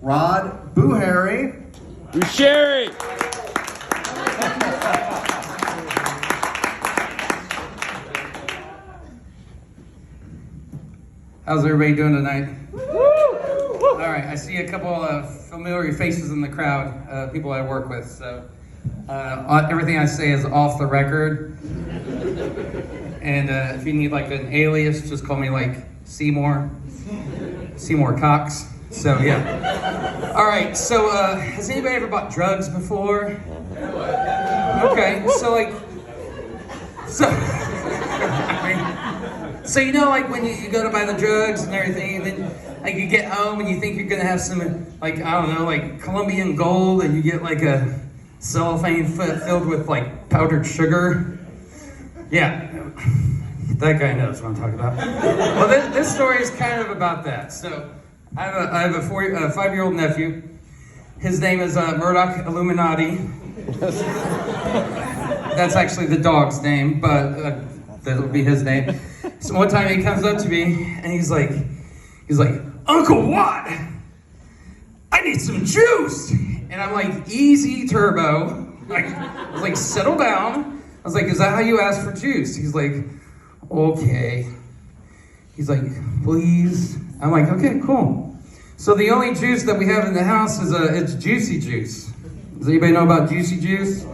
Rod Buhari. Sherry. How's everybody doing tonight? All right, I see a couple of familiar faces in the crowd, people I work with. So everything I say is off the record. And if you need like an alias, just call me like Seymour Cox. So yeah. All right, so has anybody ever bought drugs before? Okay, so you know, like when you go to buy the drugs and everything, and then like you get home and you think you're gonna have some, like, I don't know, like Colombian gold, and you get like a cellophane filled with like powdered sugar. Yeah, that guy knows what I'm talking about. Well, this story is kind of about that. So I have a 5-year-old nephew. His name is Murdoch Illuminati. That's actually the dog's name, but that would be his name. So one time he comes up to me and he's like, Uncle Watt, I need some juice. And I'm like, easy, Turbo. I was like, settle down. I was like, is that how you ask for juice? He's like, okay. He's like, please. I'm like, okay, cool. So the only juice that we have in the house is it's Juicy Juice. Does anybody know about Juicy Juice?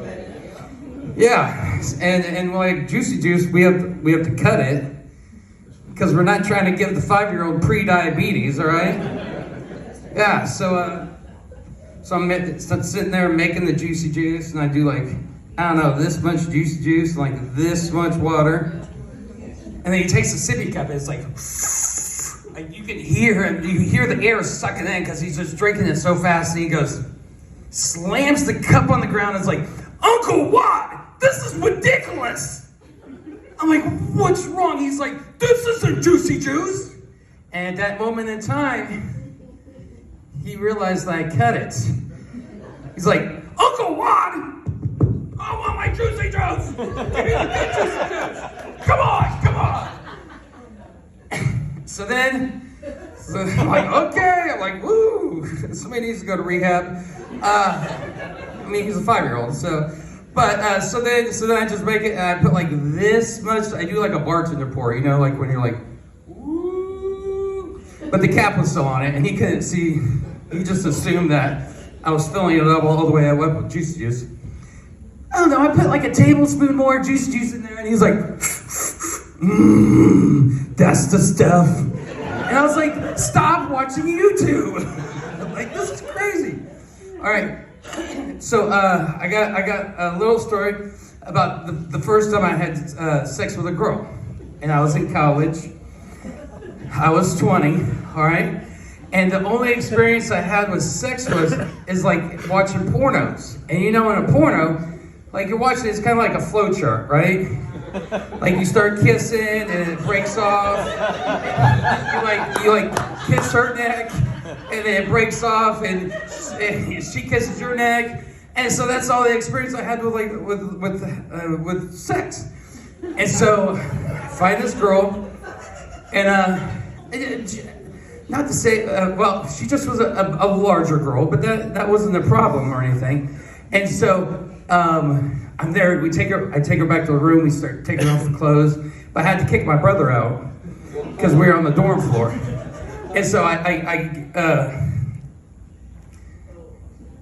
Yeah, and like Juicy Juice, we have to cut it because we're not trying to give the 5-year-old pre-diabetes, all right? Yeah, so I'm sitting there making the Juicy Juice, and I do like, I don't know, this much Juicy Juice, like this much water, and then he takes a sippy cup, and it's like you can hear him, you hear the air sucking in because he's just drinking it so fast, and he goes, slams the cup on the ground, and is like, Uncle Watt, this is ridiculous. I'm like, what's wrong? He's like, this isn't Juicy Juice. And at that moment in time, he realized that I cut it. He's like, Uncle Watt, I want my Juicy Juice. Give me the good Juicy Juice. Come on. So I'm like, okay. I'm like, woo. Somebody needs to go to rehab. I mean, he's a 5-year-old, so. But so then I just make it, and I put like this much. I do like a bartender pour, you know, like when you're like, ooh. But the cap was still on it, and he couldn't see. He just assumed that I was filling it up all the way I went with Juicy Juice. I don't know. I put like a tablespoon more Juicy Juice in there, and he's like, that's the stuff. And I was like, stop watching YouTube. Like, this is crazy. All right. So I got a little story about the first time I had sex with a girl, and I was in college. I was 20, all right, and the only experience I had with sex is like watching pornos. And you know, in a porno, like you're watching, it's kind of like a flow chart, right? Like you start kissing and it breaks off. You like kiss her neck, and then it breaks off, and she kisses your neck, and so that's all the experience I had with sex. And so I find this girl, and not to say, well, she just was a larger girl, but that wasn't a problem or anything. And so I'm there. I take her back to the room. We start taking off the clothes, but I had to kick my brother out because we were on the dorm floor. And so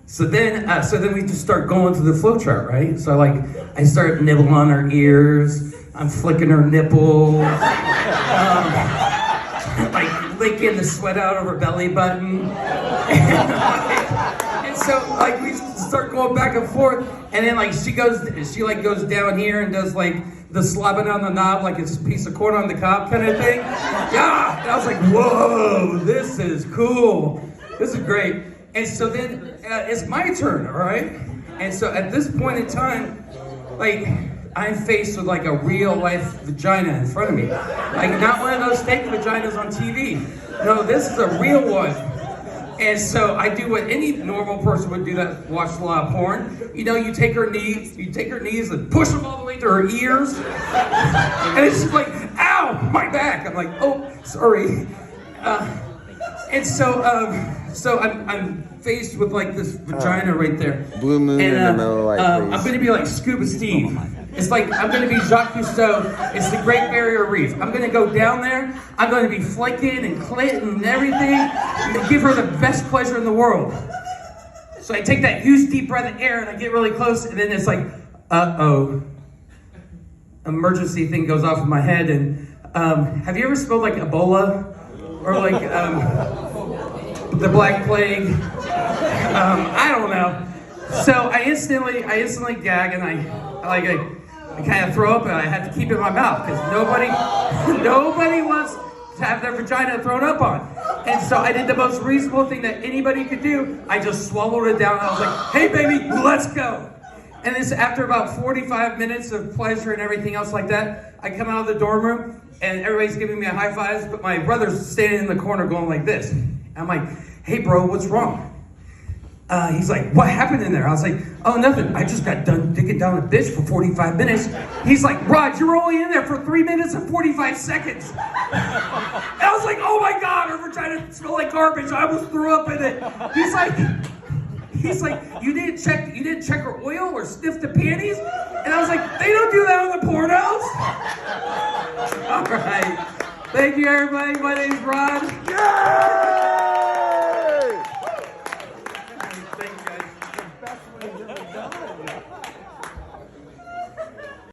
so then we just start going through the flow chart, right? So I start nibbling on her ears, I'm flicking her nipple, like licking the sweat out of her belly button, and so like we start going back and forth, and then like she goes down here and does like the slobbing on the knob like it's a piece of corn on the cob kind of thing. Yeah, and I was like, whoa, this is cool. This is great. And so then it's my turn, all right? And so at this point in time, like I'm faced with like a real life vagina in front of me. Like not one of those fake vaginas on TV. No, this is a real one. And so I do what any normal person would do that watched a lot of porn. You know, you take her knees and push them all the way to her ears. And it's just like, ow, my back. I'm like, oh, sorry. And so So I'm faced with like this vagina right there. Blue moon in the middle, like I'm face. gonna be like Scuba Steve. It's like I'm gonna be Jacques Cousteau. It's the Great Barrier Reef. I'm gonna go down there. I'm gonna be flicking and clitting and everything, and give her the best pleasure in the world. So I take that huge deep breath of air and I get really close, and then it's like, uh-oh. Emergency thing goes off in my head. And have you ever smelled like Ebola or like the Black Plague? I don't know. So I instantly gag, and I kind of throw up, and I have to keep it in my mouth because nobody wants to have their vagina thrown up on. And so I did the most reasonable thing that anybody could do. I just swallowed it down, and I was like, "Hey, baby, let's go." And this, after about 45 minutes of pleasure and everything else like that, I come out of the dorm room, and everybody's giving me a high fives, but my brother's standing in the corner going like this. I'm like, "Hey, bro, what's wrong?" He's like, "What happened in there?" I was like, "Oh, nothing. I just got done digging down a bitch for 45 minutes. He's like, "Rod, you were only in there for 3 minutes and 45 seconds. And I was like, "Oh my God, her vagina smelled like garbage. I almost threw up in it." He's like, you didn't check her oil or sniff the panties?" And I was like, "They don't do that on the pornos." All right. Thank you, everybody. My name's Rod. Yeah!